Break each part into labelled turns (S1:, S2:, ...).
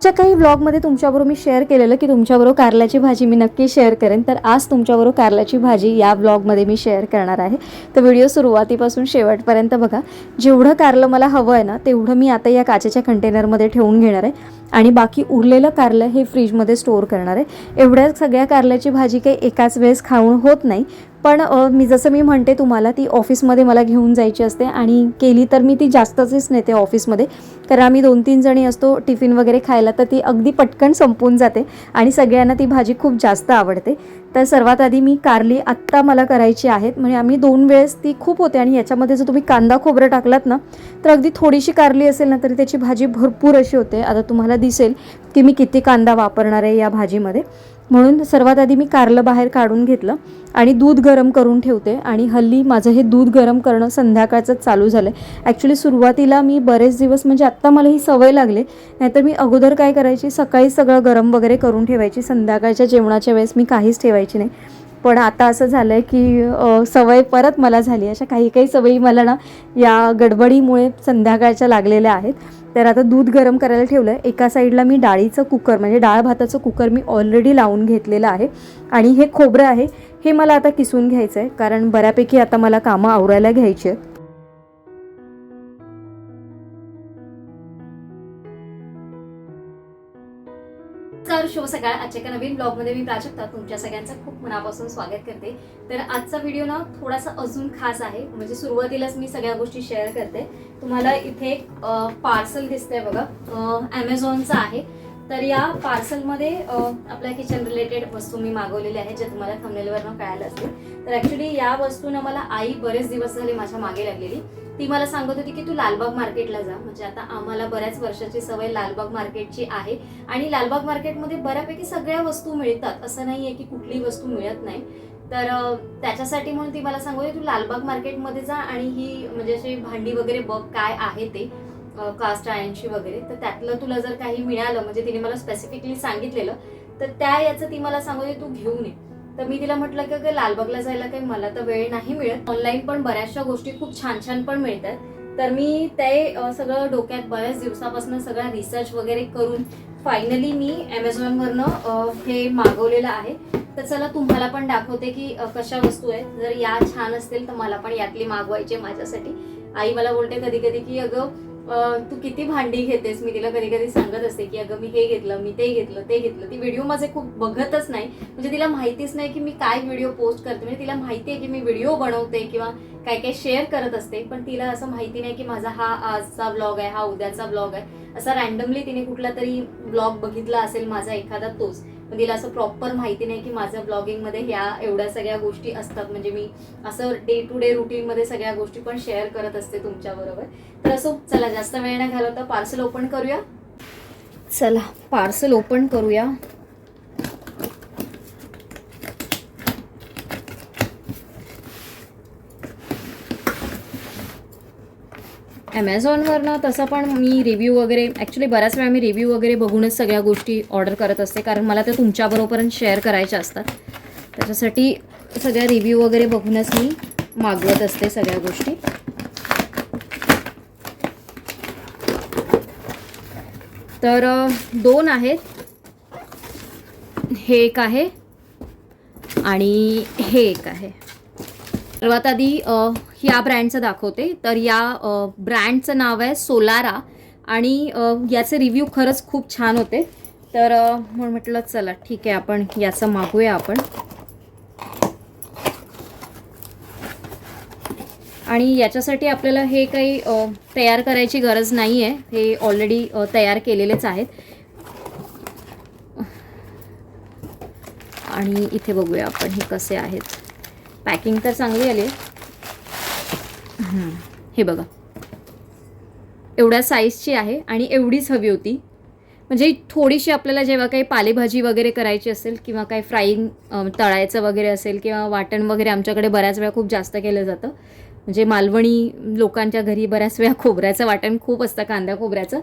S1: च्या काही व्लॉगमध्ये तुमच्याबरोबर मी शेअर केलेलं की तुमच्याबरोबर कारल्याची भाजी मी नक्की शेअर करेन. तर आज तुमच्याबरोबर कारल्याची भाजी या व्लॉगमध्ये मी शेअर करणार आहे. तर व्हिडिओ सुरुवातीपासून शेवटपर्यंत बघा. जेवढं कारलं मला हवं आहे ना तेवढं मी आता या काचेच्या कंटेनरमध्ये ठेवून घेणार आहे आणि बाकी उरलेलं कारलं हे फ्रीजमध्ये स्टोअर करणार आहे. एवढ्या सगळ्या कारल्याची भाजी काही एकाच वेळेस खाऊन होत नाही, पण मी म्हणते तुम्हाला ती ऑफिसमध्ये मला घेऊन जायची असते आणि केली तर मी ती जास्तच नेते ऑफिसमध्ये, कारण आम्ही 2-3 जणी असतो टिफिन वगैरे खायला, तर ती अगदी पटकन संपून जाते आणि सगळ्यांना ती भाजी खूप जास्त आवडते. तर सर्वात आधी मी कारली आत्ता मला करायची आहेत, म्हणजे आम्ही 2 वेळेस ती खूप होते आणि याच्यामध्ये जर तुम्ही कांदा खोबरं टाकलात ना तर अगदी थोडीशी कारली असेल ना तरी त्याची भाजी भरपूर अशी होते. आता तुम्हाला दिसेल की मी किती कांदा वापरणार आहे या भाजीमध्ये. म्हणून सर्वात आधी मी कारलं बाहेर काढून घेतलं आणि दूध गरम करून ठेवते. आणि हल्ली माझं हे दूध गरम करणं संध्याकाळचंच चालू झालं आहे. ॲक्च्युली सुरुवातीला मी बरेच दिवस, म्हणजे आत्ता मला ही सवय लागली, नाहीतर मी अगोदर काय करायची, सकाळी सगळं गरम वगैरे करून ठेवायची, संध्याकाळच्या जेवणाच्या वेळेस मी काहीच ठेवायची नाही. पण आता असं झालं आहे की सवय परत मला झाली. अशा काही काही सवयी मला ना या गडबडीमुळे संध्याकाळच्या लागलेल्या आहेत. तर आता दूध गरम करायला ठेवलं आहे. एका साईडला मी डाळीचं कुकर, म्हणजे डाळ भाताचं कुकर मी ऑलरेडी लावून घेतलेलं आहे. आणि हे खोबरं आहे, हे मला आता किसून घ्यायचं आहे, कारण बऱ्यापैकी आता मला कामं आवरायला घ्यायची आहेत. नमस्कार, शुभ सकाळ. आजच्या एका नवीन ब्लॉगमध्ये मी प्राजक्ता तुमच्या सगळ्यांचं खूप मनापासून स्वागत करते. तर आजचा व्हिडिओ ना थोडासा अजून खास आहे, म्हणजे सुरुवातीलाच मी सगळ्या गोष्टी शेअर करते. तुम्हाला इथे एक पार्सल दिसतंय बघा, ॲमेझॉनचं आहे. तर या पार्सलमध्ये आपल्या किचन रिलेटेड वस्तू मी मागवलेल्या आहेत, ज्या तुम्हाला थंबनेलवरनं कळायला असतील. तर ॲक्च्युली या वस्तूनं मला आई बरेच दिवस झाले माझ्या मागे लागलेली. ती मला सांगत होती की तू लालबाग मार्केटला जा. म्हणजे आता आम्हाला बऱ्याच वर्षाची सवय लालबाग मार्केटची आहे आणि लालबाग मार्केटमध्ये बऱ्यापैकी सगळ्या वस्तू मिळतात, असं नाही आहे की कुठली वस्तू मिळत नाही. तर त्याच्यासाठी म्हणून ती मला सांगत होती तू लालबाग मार्केटमध्ये जा आणि ही म्हणजे अशी भांडी वगैरे बघ काय आहे ते, कास्ट आयर्नची वगैरे. तर त्यातलं तुला जर काही मिळालं, म्हणजे तिने मला स्पेसिफिकली सांगितलेलं, तर त्या याचं ती मला सांगत होती तू घेऊन ये. तर मी तिला म्हटलं की अगं लालबागला जायला काही मला तर वेळ नाही मिळत, ऑनलाईन पण बऱ्याचशा गोष्टी खूप छान छान पण मिळतात. तर मी ते सगळं डोक्यात बऱ्याच दिवसापासून सगळा रिसर्च वगैरे करून फायनली मी ॲमेझॉनवरनं हे मागवलेलं आहे. तर चला तुम्हाला पण दाखवते की कशा वस्तू आहेत. जर या छान असतील तर मला पण यातली मागवायची माझ्यासाठी. आई मला बोलते कधी कधी की अगं तू किती भांडी घेतेस. मी तिला कधी कधी सांगत असते की अगं मी हे घेतलं, मी ते घेतलं, ते घेतलं. ती व्हिडिओ माझे खूप बघतच नाही, म्हणजे तिला माहितीच नाही की मी काय व्हिडिओ पोस्ट करते. म्हणजे तिला माहिती आहे की मी व्हिडिओ बनवते किंवा काय काय शेअर करत असते, पण तिला असं माहिती नाही की माझा हा आजचा ब्लॉग आहे, हा उद्याचा ब्लॉग आहे. असा रँडमली तिने कुठला तरी ब्लॉग बघितला असेल माझा एखादा, तोच. पण तिला असं प्रॉपर माहिती नाही की माझ्या ब्लॉगिंगमध्ये ह्या एवढ्या सगळ्या गोष्टी असतात. म्हणजे मी असं डे टू डे रुटीनमध्ये सगळ्या गोष्टी पण शेअर करत असते तुमच्याबरोबर. तर असो, चला जास्त वेळ नाही घालवता पार्सल ओपन करूया. चला पार्सल ओपन करूया. ॲमेझॉनवरनं तसं पण मी रिव्ह्यू वगैरे, ॲक्च्युली बऱ्याच वेळा मी रिव्ह्यू वगैरे बघूनच सगळ्या गोष्टी ऑर्डर करत असते, कारण मला त्या तुमच्याबरोबर शेअर करायच्या असतात. त्याच्यासाठी सगळ्या रिव्ह्यू वगैरे बघूनच मी मागवत असते सगळ्या गोष्टी. तर 2 आहेत, हे एक आहे आणि हे एक आहे. सर्वात आधी ह्या ब्रँडचं दाखवते. तर या ब्रँडचं नाव आहे सोलारा आणि याचे रिव्ह्यू खरंच खूप छान होते. तर म्हणून म्हटलं चला ठीक आहे आपण याचं मागूया आपण. आणि याच्यासाठी आपल्याला हे काही तयार करायची गरज नाही आहे, हे ऑलरेडी तयार केलेलेच आहेत. आणि इथे बघूया आपण हे कसे आहेत. पॅकिंग तर चांगली आली आहे. हे बघा, एवढ्या साईजची आहे आणि एवढीच हवी होती. म्हणजे थोडीशी आपल्याला जेव्हा काही पालेभाजी वगैरे करायची असेल किंवा काही फ्राईंग तळायचं वगैरे असेल किंवा वाटण वगैरे, आमच्याकडे बऱ्याच वेळा खूप जास्त केलं जातं. म्हणजे मालवणी लोकांच्या घरी बऱ्याच वेळा खोबऱ्याचं वाटण खूप असतं, कांदा खोबऱ्याचं.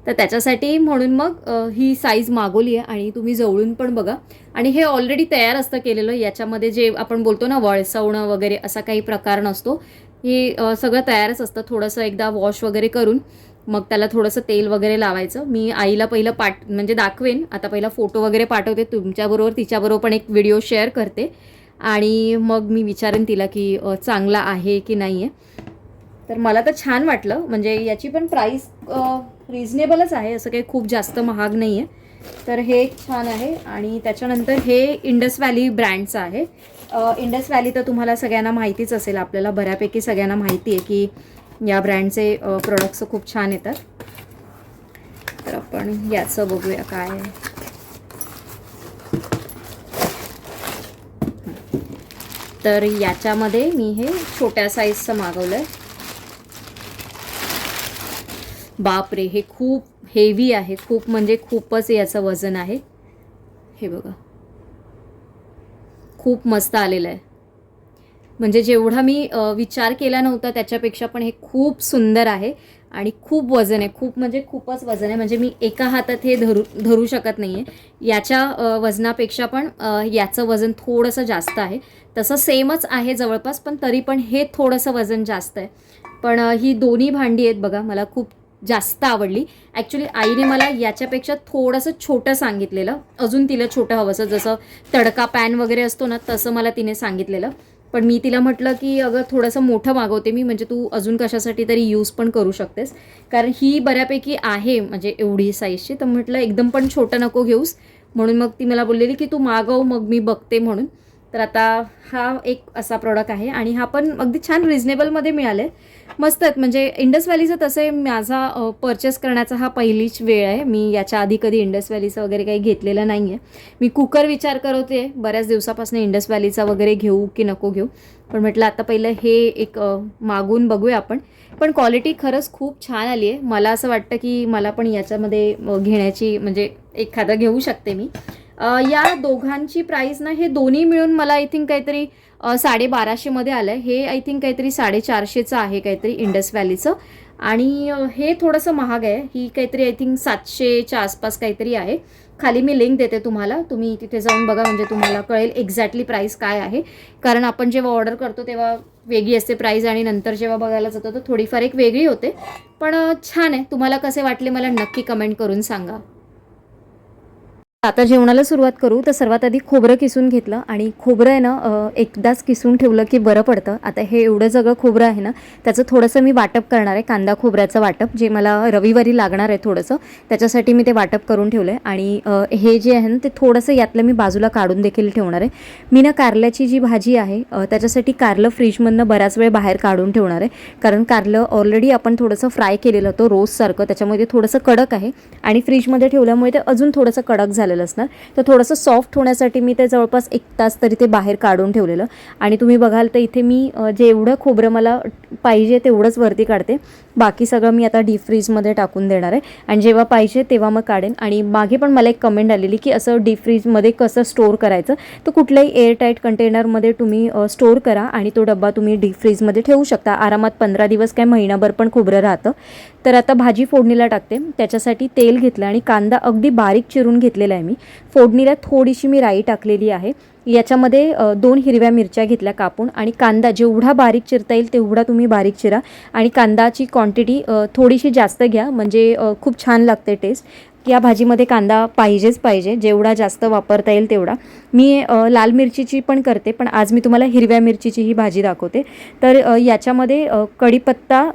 S1: तर त्याच्यासाठी म्हणून मग ही साईज मागवली आहे. आणि तुम्ही जवळून पण बघा. आणि हे ऑलरेडी तयार असतं केलेलं. याच्यामध्ये जे आपण बोलतो ना वळसवणं वगैरे असा काही प्रकार नसतो. हे सगळं तयारच असतं. थोडंसं एकदा वॉश वगैरे करून मग त्याला थोडंसं तेल वगैरे लावायचं. मी आईला पहिलं म्हणजे दाखवेन, आता पहिला फोटो वगैरे पाठवते तुमच्याबरोबर, तिच्याबरोबर पण एक व्हिडिओ शेअर करते आणि मग मी विचारेन तिला की चांगला आहे की नाही आहे. तर मला तर छान वाटलं, म्हणजे याची पण प्राईस रिजनेबलच आहे, असं काही खूप जास्त महाग नाही आहे. तर हे छान आहे. आणि त्याच्यानंतर हे इंडस व्हॅली ब्रँडचं आहे. इंडस व्हॅली तर तुम्हाला सगळ्यांना माहितीच असेल, आपल्याला बऱ्यापैकी सगळ्यांना माहिती आहे की या ब्रँडचे प्रोडक्ट्स खूप छान येतात. तर आपण याचं बघूया काय आहे. तर याच्यामध्ये मी हे छोट्या साईजचं मागवलं आहे. बापरे, हे खूप हेवी आहे, खूप म्हणजे खूपच याचं वजन आहे. हे बघा, खूप मस्त आलेलं आहे. म्हणजे जेवढा मी विचार केला नव्हता त्याच्यापेक्षा पण हे खूप सुंदर आहे आणि खूप वजन आहे, खूप म्हणजे खूपच वजन आहे. म्हणजे मी एका हातात हे धरू शकत नाही आहे. याच्या वजनापेक्षा पण याचं वजन थोडंसं जास्त आहे. तसं सेमच आहे जवळपास, पण तरी पण हे थोडंसं वजन जास्त आहे. पण ही दोन्ही भांडी आहेत बघा, मला खूप जास्त आवडली. ॲक्च्युली आईने मला याच्यापेक्षा थोडंसं छोटं सांगितलेलं, अजून तिला छोटं हवंसं, जसं तडका पॅन वगैरे असतो ना तसं मला तिने सांगितलेलं. पण मी तिला म्हटलं की अगं थोडंसं मोठं मागवते मी, म्हणजे तू अजून कशासाठी तरी यूज पण करू शकतेस, कारण ही बऱ्यापैकी आहे म्हणजे एवढी साईजची. तर म्हटलं एकदम पण छोटं नको घेऊस, म्हणून मग ती मला बोललेली की तू मागव, मग मी बघते म्हणून. तर आता हा एक असा प्रोडक्ट आहे आणि हा पण अगदी छान रिजनेबलमध्ये मिळाले, मस्त आहेत. म्हणजे इंडस व्हॅलीचं तसं आहे, माझा परचेस करण्याचा हा पहिलीच वेळ आहे. मी याच्या आधी कधी इंडस व्हॅलीचं वगैरे काही घेतलेलं नाही आहे. मी कुकर विचार करते बऱ्याच दिवसापासून इंडस व्हॅलीचा वगैरे घेऊ की नको घेऊ, पण म्हटलं आता पहिलं हे एक मागून बघूया आपण. पण क्वालिटी खरंच खूप छान आली आहे. मला असं वाटतं की मला पण याच्यामध्ये घेण्याची, म्हणजे एखादं घेऊ शकते मी. या दोघांची प्राईस ना, हे दोन्ही मिळून मला आय थिंक काहीतरी 1250मध्ये आलं आहे. हे आय थिंक काहीतरी 450चं आहे काहीतरी इंडस व्हॅलीचं. आणि हे थोडंसं महाग आहे. ही काहीतरी आय थिंक 700च्या आसपास काहीतरी आहे. खाली मी लिंक देते तुम्हाला, तुम्ही तिथे जाऊन बघा, म्हणजे तुम्हाला कळेल एक्झॅक्टली प्राईस काय आहे. कारण आपण जेव्हा ऑर्डर करतो तेव्हा वेगळी असते प्राईस आणि नंतर जेव्हा बघायला जातो तर थोडीफार एक वेगळी होते. पण छान आहे. तुम्हाला कसे वाटले मला नक्की कमेंट करून सांगा. आता जेवणाला सुरुवात करू. तर सर्वात आधी खोबरं किसून घेतलं आणि खोबरं आहे ना एकदाच किसून ठेवलं की बरं पडतं. आता हे एवढं सगळं खोबरं आहे ना, त्याचं थोडंसं मी वाटप करणार आहे, कांदा खोबऱ्याचं वाटप, जे मला रविवारी लागणार आहे थोडंसं, त्याच्यासाठी मी ते वाटप करून ठेवलं आहे. आणि हे जे आहे ना ते थोडंसं यातलं मी बाजूला काढून देखील ठेवणार आहे. मी ना कारल्याची जी भाजी आहे त्याच्यासाठी कारलं फ्रीजमधनं बराच वेळ बाहेर काढून ठेवणार आहे, कारण कारलं ऑलरेडी आपण थोडंसं फ्राय केलेलं होतं रोस्टसारखं, त्याच्यामध्ये थोडंसं कडक आहे आणि फ्रीजमध्ये ठेवल्यामुळे ते अजून थोडंसं कडक झालं असणार. तर थोडंसं सॉफ्ट होण्यासाठी मी ते जवळपास 1 तास तरी ते बाहेर काढून ठेवलेलं. आणि तुम्ही बघाल तर इथे मी जेवढं खोबरं मला पाहिजे तेवढंच वरती काढते, बाकी सगळं मी आता डीप फ्रीजमध्ये टाकून देणार आहे आणि जेव्हा पाहिजे तेव्हा मग काढेन. आणि मागे पण मला एक कमेंट आलेली की असं डीप फ्रीजमध्ये कसं स्टोअर करायचं, तर कुठल्याही एअरटाईट कंटेनरमध्ये तुम्ही स्टोअर करा आणि तो डब्बा तुम्ही डीप फ्रीजमध्ये ठेवू शकता. आरामात 15 दिवस काय महिनाभर पण खोबरं राहतं. तर आता भाजी फोडणीला टाकते. त्याच्यासाठी तेल घेतलं आणि कांदा अगदी बारीक चिरून घेतलेला आहे मी. फोडणीला थोडीशी मी राई टाकलेली आहे. याच्यामध्ये 2 हिरव्या मिरच्या घेतल्या कापून आणि कांदा जेवढा बारीक चिरता येईल तेवढा तुम्ही बारीक चिरा आणि कांदाची क्वांटिटी थोडीशी जास्त घ्या, म्हणजे खूप छान लागते टेस्ट. या भाजीमध्ये कांदा पाहिजे, जेवढा जास्त वापरता येईल तेवढा. मी लाल मिरचीची पण करते, पण आज मी तुम्हाला हिरव्या मिरचीची ही भाजी दाखवते. तर याच्यामध्ये कढीपत्ता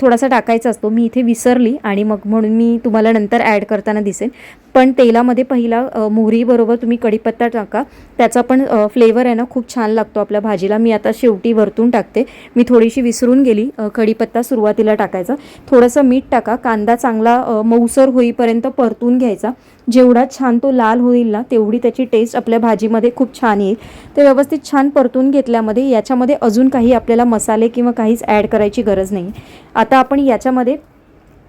S1: थोडासा टाकायचा असतो, मी इथे विसरली आणि मग म्हणून मी तुम्हाला नंतर ॲड करताना दिसेल. पण तेलामध्ये पहिला मोहरीबरोबर तुम्ही कढीपत्ता टाका, त्याचा पण फ्लेवर आहे ना खूप छान लागतो आपल्या भाजीला. मी आता शेवटी वरतून टाकते, मी थोडीशी विसरून गेली कढीपत्ता सुरुवातीला टाकायचा. थोडंसं मीठ टाका. कांदा चांगला मऊसर होईपर्यंत परतून घ्यायचा. जेवढा छान तो लाल होईल ना तेवढी त्याची टेस्ट आपल्या भाजीमध्ये खूप छान येईल. ते व्यवस्थित छान परतून घेतल्यामध्ये याच्यामध्ये अजून काही आपल्याला मसाले किंवा काहीच ॲड करायची गरज नाही. आता आपण याच्यामध्ये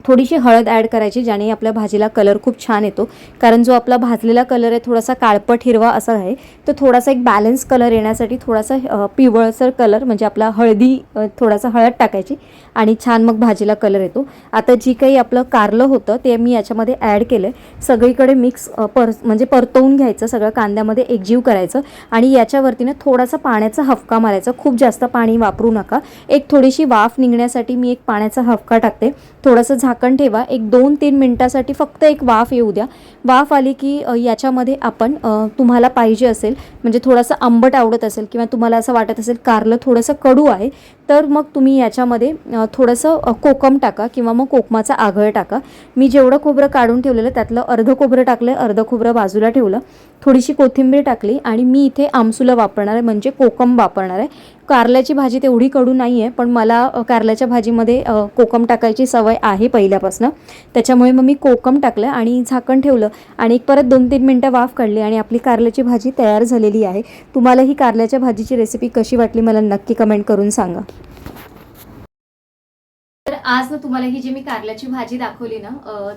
S1: थोडीशी हळद ॲड करायची, ज्याने आपल्या भाजीला कलर खूप छान येतो. कारण जो आपला भाजलेला कलर आहे थोडासा काळपट हिरवा असा आहे, तर थोडासा एक बॅलन्स कलर येण्यासाठी थोडासा पिवळसर कलर, म्हणजे आपला हळदी, थोडासा हळद टाकायची आणि छान मग भाजीला कलर येतो. आता जी काही आपलं कारलं होतं ते मी याच्यामध्ये ॲड केलं आहे. सगळीकडे मिक्स म्हणजे परतवून घ्यायचं, सगळं कांद्यामध्ये एकजीव करायचं आणि याच्यावरतीनं थोडासा पाण्याचा हफका मारायचा. खूप जास्त पाणी वापरू नका. एक थोडीशी वाफ निघण्यासाठी मी एक पाण्याचा हफका टाकते. थोडंसं झाकण ठेवा, एक 2-3 मिनटासाठी फक्त एक वाफ येऊ द्या. वाफ आली की याच्यामध्ये आपण तुम्हाला पाहिजे असेल म्हणजे थोडंसं आंबट आवडत असेल किंवा तुम्हाला असं वाटत असेल कारलं थोडंसं कडू आहे, तर मग तुम्ही याच्यामध्ये थोडंसं कोकम टाका किंवा मग कोकमाचा आगळ टाका. मी जेवढं खोबरं काढून ठेवलेलं त्यातलं अर्धं खोबरं टाकलं, अर्धं खोबरं बाजूला ठेवलं, थोडीशी कोथिंबीर टाकली आणि मी इथे आमसुलं वापरणार आहे म्हणजे कोकम वापरणार आहे. कारल्याची भाजी तेवढी कडू नाही आहे, पण मला कारल्याच्या भाजीमध्ये कोकम टाकायची सवय आहे पहिल्यापासून, त्याच्यामुळे मग मी कोकम टाकलं आणि झाकण ठेवलं आणि परत 2-3 मिनटं वाफ काढली आणि आपली कारल्याची भाजी तयार झालेली आहे. तुम्हाला ही कारल्याच्या भाजीची रेसिपी कशी वाटली मला नक्की कमेंट करून सांगा. तर आज ना तुम्हाला ही जी मी कारल्याची भाजी दाखवली ना,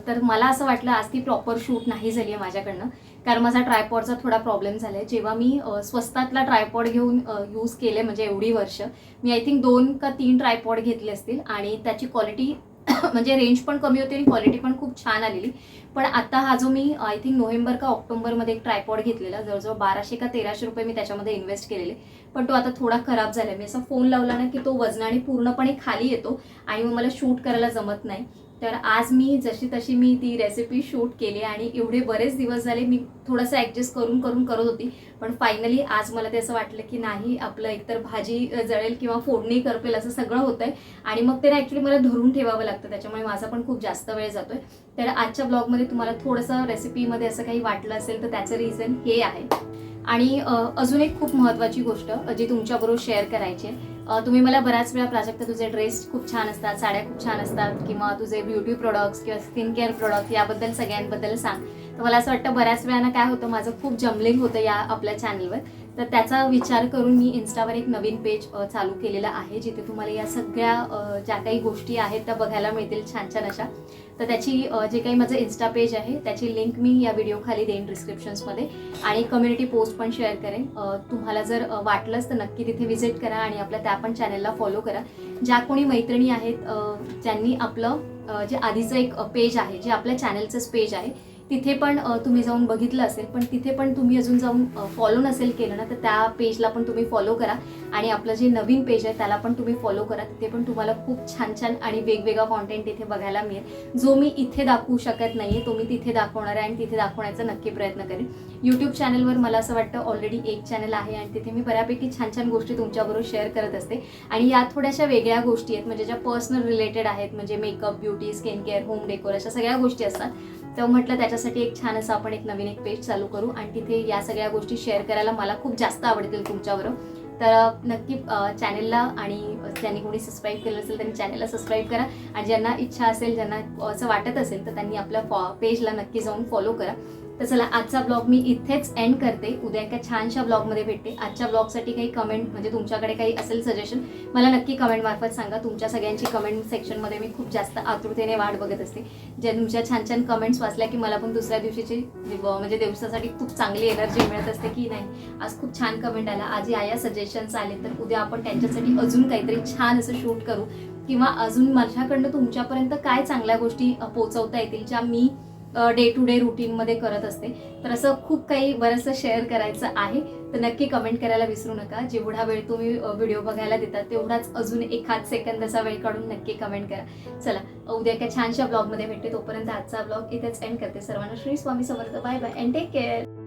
S1: तर मला असं वाटलं आज ती प्रॉपर शूट नाही झाली आहे माझ्याकडनं, कारण माझा ट्रायपॉडचा थोडा प्रॉब्लेम झाला आहे. जेव्हा मी स्वस्तातला ट्रायपॉड घेऊन यूज केले म्हणजे एवढी वर्ष, मी आय थिंक 2 का 3 ट्रायपॉड घेतले असतील आणि त्याची क्वालिटी म्हणजे रेंज पण कमी होती आणि क्वालिटी पण खूप छान आलेली. पण आता हा जो मी आय थिंक नोव्हेंबर का ऑक्टोबरमध्ये एक ट्रायपॉड घेतलेला, जवळजवळ 1200 का 1300 रुपये मी त्याच्यामध्ये इन्व्हेस्ट केलेले, पण तो आता थोडा खराब झाला आहे. मी असा फोन लावला ना की तो वजनाने पूर्णपणे खाली येतो आणि मग मला शूट करायला जमत नाही. तर आज मी जशी तशी मी ती रेसिपी शूट केली आणि एवढे बरेच दिवस झाले मी थोडंसं ॲडजस्ट करून करत होती, पण फायनली आज मला ते असं वाटलं की नाही, आपलं एकतर भाजी जळेल किंवा फोडणी करपेल असं सगळं होतंय आणि मग ते ॲक्च्युली मला धरून ठेवावं लागतं, त्याच्यामुळे माझा पण खूप जास्त वेळ जातोय. तर आजच्या ब्लॉगमध्ये तुम्हाला थोडंसं रेसिपीमध्ये असं काही वाटलं असेल तर त्याचं रिझन हे आहे. आणि अजून एक खूप महत्त्वाची गोष्ट जी तुमच्याबरोबर शेअर करायची आहे. तुम्ही मला बऱ्याच वेळा प्राजक्ता तुझे ड्रेस खूप छान असतात, साड्या खूप छान असतात किंवा तुझे ब्युटी प्रोडक्ट्स किंवा स्किन केअर प्रोडक्ट याबद्दल सगळ्यांबद्दल सांग. तर मला असं वाटतं बऱ्याच वेळानं काय होतं, माझं खूप जमलिंग होतं या आपल्या चॅनलवर, तर त्याचा विचार करून मी इन्स्टावर एक नवीन पेज चालू केलेला आहे, जिथे तुम्हाला या सगळ्या ज्या काही गोष्टी आहेत त्या बघायला मिळतील छान छान अशा. तर त्याची जे काही माझं इन्स्टा पेज आहे त्याची लिंक मी या व्हिडिओ खाली देईन डिस्क्रिप्शन्समध्ये आणि कम्युनिटी पोस्ट पण शेअर करेन. तुम्हाला जर वाटलंच तर नक्की तिथे व्हिजिट करा आणि आपल्या त्या पण चॅनलला फॉलो करा. ज्या कोणी मैत्रिणी आहेत ज्यांनी आपलं जे आधीचं एक पेज आहे, जे आपल्या चॅनलचंच पेज आहे, तिथे पण तुम्ही जाऊन बघितलं असेल, पण तिथे पण तुम्ही अजून जाऊन फॉलो नसेल केलं ना, तर त्या पेजला पण तुम्ही फॉलो करा आणि आपलं जे नवीन पेज आहे त्याला पण तुम्ही फॉलो करा. तिथे पण तुम्हाला खूप छान छान आणि वेगवेगळा कॉन्टेंट तिथे बघायला मिळेल, जो मी इथे दाखवू शकत नाही आहे तो मी तिथे दाखवणार आहे आणि तिथे दाखवण्याचा नक्की प्रयत्न करेन. यूट्यूब चॅनलवर मला असं वाटतं ऑलरेडी एक चॅनल आहे आणि तिथे मी बऱ्यापैकी छान छान गोष्टी तुमच्याबरोबर शेअर करत असते आणि या थोड्याशा वेगळ्या गोष्टी आहेत म्हणजे ज्या पर्सनल रिलेटेड आहेत, म्हणजे makeup, beauty, skin care, home decor अशा सगळ्या गोष्टी असतात. तर म्हटलं त्याच्यासाठी एक छान असं आपण एक नवीन एक पेज चालू करू आणि तिथे या सगळ्या गोष्टी शेअर करायला मला खूप जास्त आवडतील तुमच्याबरोबर. तर नक्की चॅनलला आणि ज्यांनी कोणी सबस्क्राईब केलं असेल त्यांनी चॅनलला सबस्क्राईब करा आणि ज्यांना इच्छा असेल, ज्यांना असं वाटत असेल तर त्यांनी आपल्या पेजला नक्की जाऊन फॉलो करा. तर चला आजचा ब्लॉग मी इथेच एंड करते. उद्या एका छानशा ब्लॉगमध्ये भेटते. आजच्या ब्लॉगसाठी काही कमेंट म्हणजे तुमच्याकडे काही असेल सजेशन मला नक्की कमेंट मार्फत सांगा. तुमच्या सगळ्यांची कमेंट सेक्शनमध्ये मी खूप जास्त आतुरतेने वाट बघत असते. ज्या तुमच्या छान छान कमेंट्स वाचल्या की मला पण दुसऱ्या दिवशीची म्हणजे दिवसासाठी खूप चांगली एनर्जी मिळत असते की नाही आज खूप छान कमेंट आला, आज या सजेशन्स आले, तर उद्या आपण त्यांच्यासाठी अजून काहीतरी छान असं शूट करू किंवा अजून माझ्याकडनं तुमच्यापर्यंत काय चांगल्या गोष्टी पोहोचवता येतील ज्या मी डे टू डे रुटीनमध्ये करत असते. तर असं खूप काही बरंचसं शेअर करायचं आहे, तर नक्की कमेंट करायला विसरू नका. जेवढा वेळ तुम्ही व्हिडिओ बघायला देतात तेवढाच अजून एखाद सेकंदाचा वेळ काढून नक्की कमेंट करा. चला उद्या एका छानशा ब्लॉगमध्ये भेटते. तोपर्यंत आजचा ब्लॉग इथेच एंड करते. सर्वांना Shri Swami Samarth. Bye bye and take care.